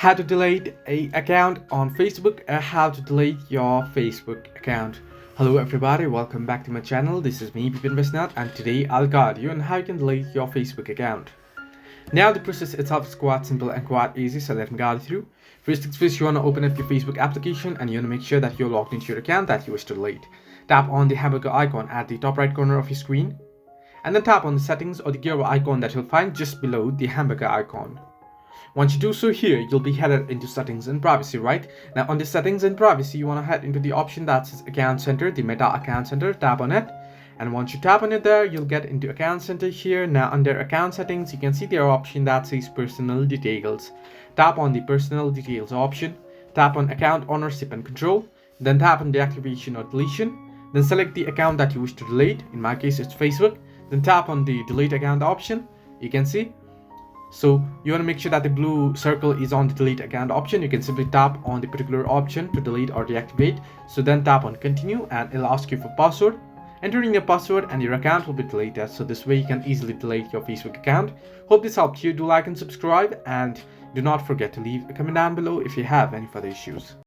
How to delete a account on Facebook, or how to delete your Facebook account. Hello everybody, welcome back to my channel. This is me, Bipin Vesnath, and today I'll guide you on how you can delete your Facebook account. Now the process itself is quite simple and quite easy, so let me guide you through. First things first, you want to open up your Facebook application and you want to make sure that you're logged into your account that you wish to delete. Tap on the hamburger icon at the top right corner of your screen, and then tap on the settings or the gear icon that you'll find just below the hamburger icon. Once you do so here, you'll be headed into settings and privacy, right? Now on the settings and privacy, you want to head into the option that says account center, the Meta account center, tap on it. And once you tap on it there, you'll get into account center here. Now under account settings, you can see their option that says personal details. Tap on the personal details option, tap on account ownership and control, then tap on deactivation or deletion, then select the account that you wish to delete. In my case, it's Facebook. Then tap on the delete account option. You can see. So you want to make sure that the blue circle is on the delete account option. You can simply tap on the particular option to delete or deactivate. So then tap on continue and it'll ask you for password. Entering your password and your account will be deleted. So this way you can easily delete your Facebook account. Hope this helped you. Do like and subscribe, and do not forget to leave a comment down below if you have any further issues.